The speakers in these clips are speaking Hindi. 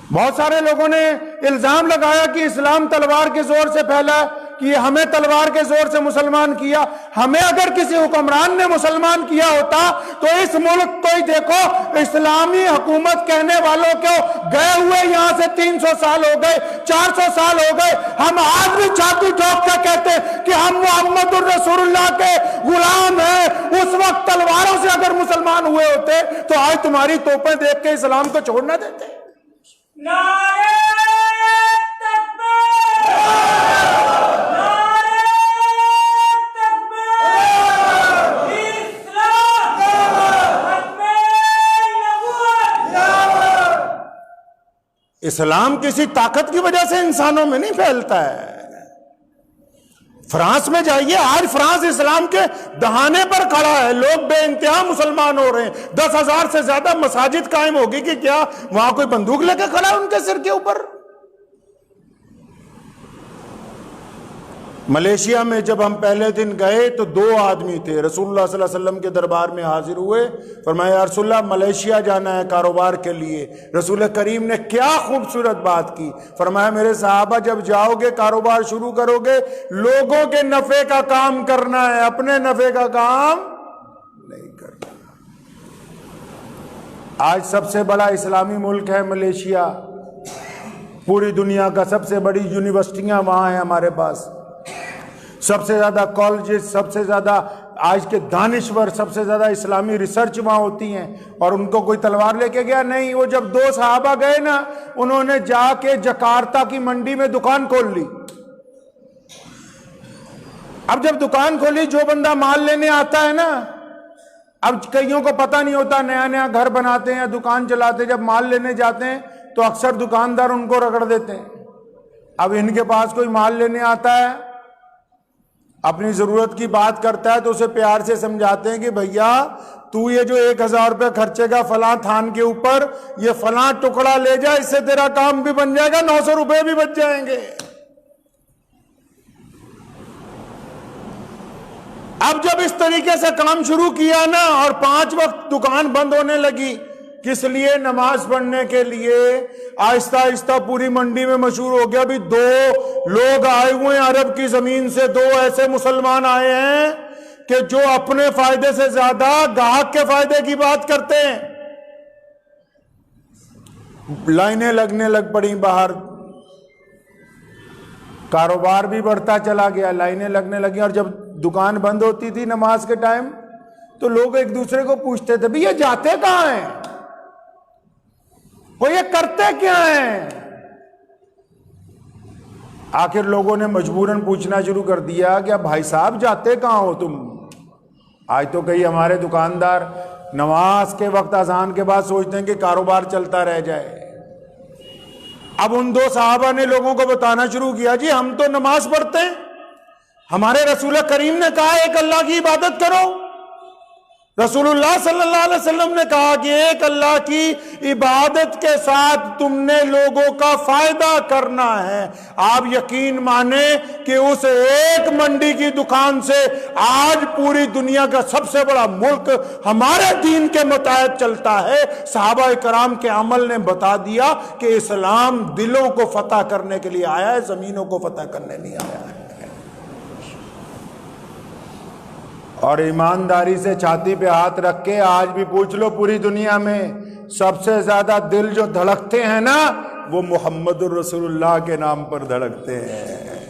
बहुत सारे लोगों ने इल्जाम लगाया कि इस्लाम तलवार के जोर से फैला, कि हमें तलवार के जोर से मुसलमान किया। हमें अगर किसी हुक्मरान ने मुसलमान किया होता तो इस मुल्क को ही देखो, इस्लामी हुकूमत कहने वालों को गए हुए यहां से 300 साल हो गए, 400 साल हो गए। हम आज भी छाती ठोक कर कहते कि हम मोहम्मद रसूलुल्लाह के गुलाम हैं। उस वक्त तलवारों से अगर मुसलमान हुए होते तो आज तुम्हारी तोपें देख के इस्लाम को छोड़ ना देते। नारे तकबीर, नारे तकबीर, इस्लाम खत्मे नबूवत। इस्लाम किसी ताकत की वजह से इंसानों में नहीं फैलता है। फ्रांस में जाइए, आज फ्रांस इस्लाम के दहाने पर खड़ा है, लोग बेइंतहा मुसलमान हो रहे हैं। 10,000 से ज्यादा मसाजिद कायम होगी कि क्या वहां कोई बंदूक लेकर खड़ा है उनके सिर के ऊपर? मलेशिया में जब हम पहले दिन गए तो 2 आदमी थे, रसूलुल्लाह सल्लल्लाहु अलैहि वसल्लम के दरबार में हाजिर हुए। फरमाया, या रसूलल्लाह मलेशिया जाना है कारोबार के लिए। रसूल करीम ने क्या खूबसूरत बात की। फरमाया, मेरे सहाबा जब जाओगे कारोबार शुरू करोगे, लोगों के नफे का काम करना है, अपने नफे का काम नहीं करना। आज सबसे बड़ा इस्लामी मुल्क है मलेशिया, पूरी दुनिया का सबसे बड़ी यूनिवर्सिटियां वहां हैं हमारे पास, सबसे ज्यादा कॉलेजेस, सबसे ज्यादा आज के दानिश्वर, सबसे ज्यादा इस्लामी रिसर्च वहां होती हैं। और उनको कोई तलवार लेके गया नहीं। वो जब 2 सहाबा गए ना, उन्होंने जाके जकार्ता की मंडी में दुकान खोल ली। अब जब दुकान खोली, जो बंदा माल लेने आता है ना, अब कईयों को पता नहीं होता, नया नया घर बनाते हैं, दुकान चलाते, जब माल लेने जाते हैं तो अक्सर दुकानदार उनको रगड़ देते हैं। अब इनके पास कोई माल लेने आता है, अपनी जरूरत की बात करता है, तो उसे प्यार से समझाते हैं कि भैया तू ये जो 1,000 रुपये खर्चेगा फलां थान के ऊपर, ये फलां टुकड़ा ले जा, इससे तेरा काम भी बन जाएगा, 900 रुपये भी बच जाएंगे। अब जब इस तरीके से काम शुरू किया ना, और 5 वक्त दुकान बंद होने लगी, किस लिए? नमाज पढ़ने के लिए। आहिस्ता आहिस्ता पूरी मंडी में मशहूर हो गया। अभी 2 लोग आए हुए हैं अरब की जमीन से, 2 ऐसे मुसलमान आए हैं कि जो अपने फायदे से ज्यादा ग्राहक के फायदे की बात करते हैं। लाइनें लगने लग पड़ी बाहर, कारोबार भी बढ़ता चला गया, लाइनें लगने लगी। और जब दुकान बंद होती थी नमाज के टाइम, तो लोग एक दूसरे को पूछते थे, भैया जाते कहां हैं, वो ये करते क्या हैं? आखिर लोगों ने मजबूरन पूछना शुरू कर दिया कि अब भाई साहब जाते कहां हो तुम? आज तो कई हमारे दुकानदार नमाज के वक्त अजान के बाद सोचते हैं कि कारोबार चलता रह जाए। अब उन 2 सहाबा ने लोगों को बताना शुरू किया, जी हम तो नमाज पढ़ते हैं, हमारे रसूल करीम ने कहा एक अल्लाह की इबादत करो। रसूलुल्लाह सल्लल्लाहु अलैहि वसल्लम ने कहा कि एक अल्लाह की इबादत के साथ तुमने लोगों का फायदा करना है। आप यकीन माने कि उस एक मंडी की दुकान से आज पूरी दुनिया का सबसे बड़ा मुल्क हमारे दीन के मुताबिक चलता है। सहाबा कराम के अमल ने बता दिया कि इस्लाम दिलों को फतह करने के लिए आया है, जमीनों को फतह करने नहीं आया है। और ईमानदारी से छाती पे हाथ रख के आज भी पूछ लो, पूरी दुनिया में सबसे ज्यादा दिल जो धड़कते हैं ना, वो मोहम्मदुर रसूलुल्लाह के नाम पर धड़कते हैं।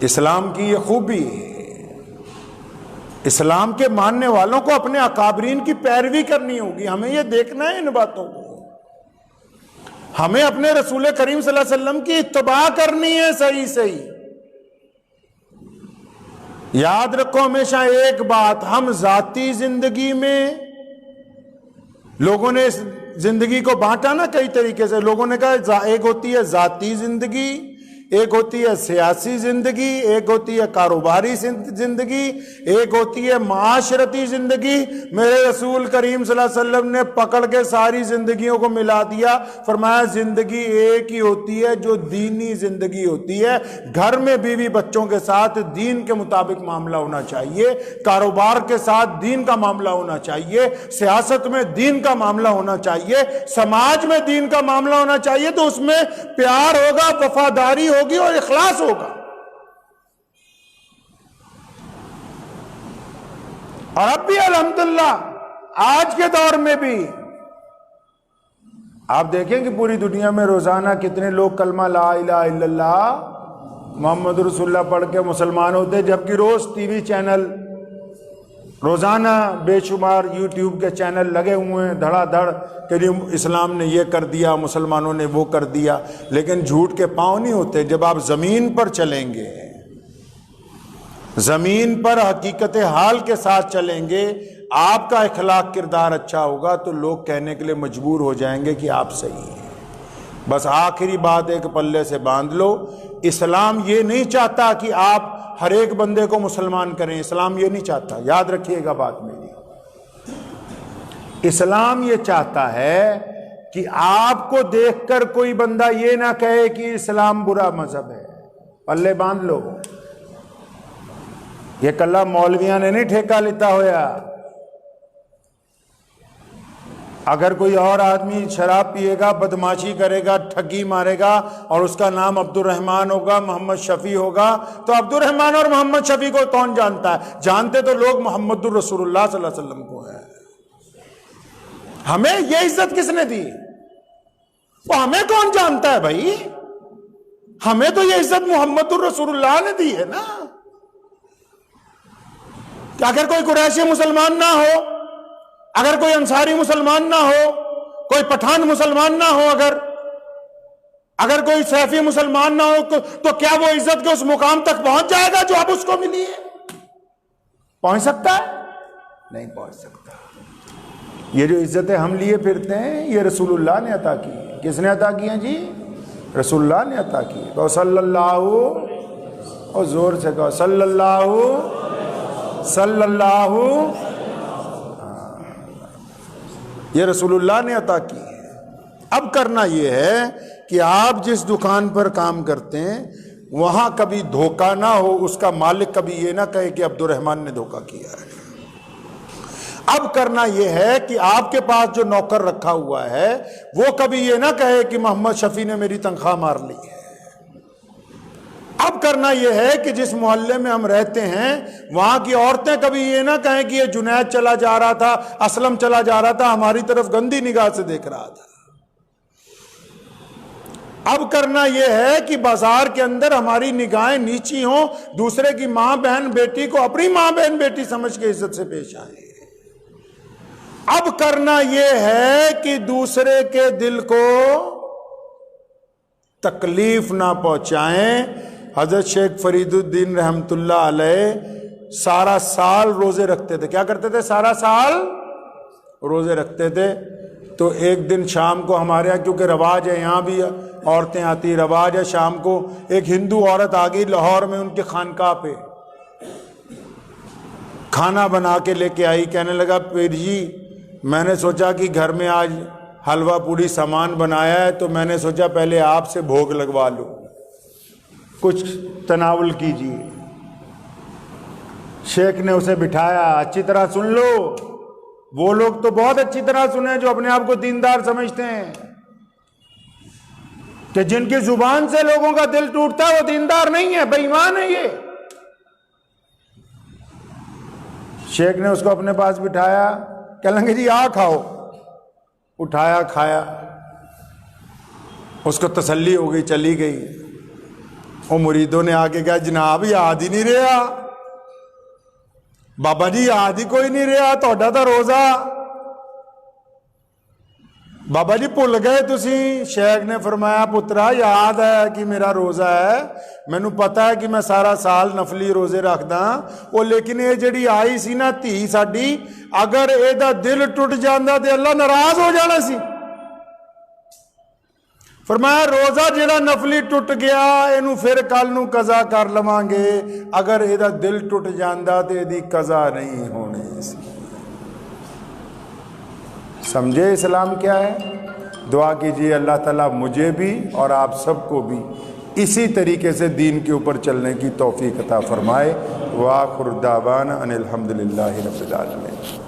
इस्लाम की ये खूबी है। इस्लाम के मानने वालों को अपने अकाबरीन की पैरवी करनी होगी। हमें ये देखना है इन बातों को, हमें अपने रसूल करीम सल्लल्लाहु अलैहि वसल्लम की इत्तबा करनी है सही सही। याद रखो हमेशा एक बात, हम जाती जिंदगी में, लोगों ने इस जिंदगी को बांटा ना कई तरीके से। लोगों ने कहा एक होती है जाती जिंदगी, एक होती है सियासी जिंदगी, एक होती है कारोबारी जिंदगी, एक होती है माशरती जिंदगी। मेरे रसूल करीम सल्लल्लाहु अलैहि वसल्लम ने पकड़ के सारी जिंदगियों को मिला दिया, फरमाया जिंदगी एक ही होती है जो दीनी जिंदगी होती है। घर में बीवी बच्चों के साथ दीन के मुताबिक मामला होना चाहिए, कारोबार के साथ दीन का मामला होना चाहिए, सियासत में दीन का मामला होना चाहिए, समाज में दीन का मामला होना चाहिए। तो उसमें प्यार होगा, वफादारी होगी और इखलास होगा। और अब भी अल्हम्दुलिल्लाह आज के दौर में भी आप देखें कि पूरी दुनिया में रोजाना कितने लोग कलमा ला इलाहा इल्लल्लाह मोहम्मद रसूलुल्लाह पढ़ के मुसलमान होते, जबकि रोज टीवी चैनल, रोजाना बेशुमार यूट्यूब के चैनल लगे हुए हैं धड़ाधड़ कि इस्लाम ने ये कर दिया, मुसलमानों ने वो कर दिया। लेकिन झूठ के पांव नहीं होते। जब आप जमीन पर चलेंगे, जमीन पर हकीकत हाल के साथ चलेंगे, आपका इखलाक किरदार अच्छा होगा तो लोग कहने के लिए मजबूर हो जाएंगे कि आप सही हैं। बस आखिरी बात एक पल्ले से बांध लो, इस्लाम ये नहीं चाहता कि आप हर एक बंदे को मुसलमान करें। इस्लाम ये नहीं चाहता, याद रखिएगा बात मेरी। इस्लाम ये चाहता है कि आपको देखकर कोई बंदा ये ना कहे कि इस्लाम बुरा मजहब है। पल्ले बांध लो, ये कल्ला मौलविया ने नहीं ठेका लेता होया। अगर कोई और आदमी शराब पिएगा, बदमाशी करेगा, ठगी मारेगा और उसका नाम अब्दुर्रहमान होगा, मोहम्मद शफी होगा, तो अब्दुर्रहमान और मोहम्मद शफी को कौन जानता है? जानते तो लोग मोहम्मदुर रसूलुल्लाह सल्लल्लाहु अलैहि वसल्लम को है। हमें यह इज्जत किसने दी? वो हमें कौन जानता है भाई? हमें तो यह इज्जत मोहम्मदुर रसूलुल्लाह ने दी है ना। कि अगर कोई कुरैशी मुसलमान ना हो, अगर कोई अंसारी मुसलमान ना हो, कोई पठान मुसलमान ना हो, अगर कोई सैफी मुसलमान ना हो, तो क्या वो इज्जत के उस मुकाम तक पहुंच जाएगा जो अब उसको मिली है? पहुंच सकता है? नहीं पहुंच सकता। ये जो इज्जतें हम लिए फिरते हैं, ये रसूलुल्लाह ने अता की है। किसने अता की है जी? रसूलुल्लाह ने अता की है। तो सल्लल्लाहु, और जोर से कहो सल्लल्लाहु सल्लल्लाहु, ये रसूलुल्लाह ने अता की है। अब करना यह है कि आप जिस दुकान पर काम करते हैं वहां कभी धोखा ना हो, उसका मालिक कभी ये ना कहे कि अब्दुर्रहमान ने धोखा किया है। अब करना यह है कि आपके पास जो नौकर रखा हुआ है वो कभी ये ना कहे कि मोहम्मद शफी ने मेरी तनख्वाह मार ली है। अब करना यह है कि जिस मोहल्ले में हम रहते हैं वहां की औरतें कभी ये ना कहें कि ये जुनैद चला जा रहा था, असलम चला जा रहा था, हमारी तरफ गंदी निगाह से देख रहा था। अब करना यह है कि बाजार के अंदर हमारी निगाहें नीची हों, दूसरे की मां बहन बेटी को अपनी मां बहन बेटी समझ के इज्जत से पेश आए। अब करना यह है कि दूसरे के दिल को तकलीफ ना पहुंचाएं। हजरत शेख फरीदुद्दीन रहमतुल्लाह अलैह सारा साल रोजे रखते थे। क्या करते थे? सारा साल रोजे रखते थे। तो एक दिन शाम को हमारे यहाँ, क्योंकि रवाज है, यहाँ भी औरतें आती, रवाज है, शाम को एक हिंदू औरत आ गई लाहौर में उनके खानकाह पे, खाना बना के लेके आई। कहने लगा पीर जी, मैंने सोचा कि घर में आज हलवा पूड़ी सामान बनाया है तो मैंने सोचा पहले आपसे भोग लगवा लूं, कुछ तनावुल कीजिए। शेख ने उसे बिठाया, अच्छी तरह सुन लो। वो लोग तो बहुत अच्छी तरह सुने जो अपने आप को दीनदार समझते हैं, कि जिनकी जुबान से लोगों का दिल टूटता है वो दीनदार नहीं है, बेईमान है ये। शेख ने उसको अपने पास बिठाया, कहेंगे जी आ खाओ। उठाया, खाया, उसको तसल्ली हो गई, चली गई। वो मुरीदों ने आके कहा जनाब याद ही नहीं रहा, बाबा जी याद ही कोई नहीं रहा, तोड़ा तो रोजा बाबा जी भुल गए तुसी। शेख ने फरमाया पुत्रा याद है कि मेरा रोजा है, मैनू पता है कि मैं सारा साल नफली रोजे रखदा, वो लेकिन ये जड़ी आई सी ना धी साडी, अगर एदा दिल टुट जांदा ते अल्लाह नाराज हो जाना सी। फरमाया रोज़ा जिहड़ा नफली टुट गया इनू फिर कल नू कज़ा कर लवांगे, अगर इहदा दिल टुट जांदा तो इहदी कज़ा नहीं होनी सी। समझे इस्लाम क्या है? दुआ कीजिए अल्लाह ताला मुझे भी और आप सबको भी इसी तरीके से दीन के ऊपर चलने की तौफीक अता फरमाए। व आखिर दावाना अनिल हम्दुलिल्लाहि रब्बिल आलमीन।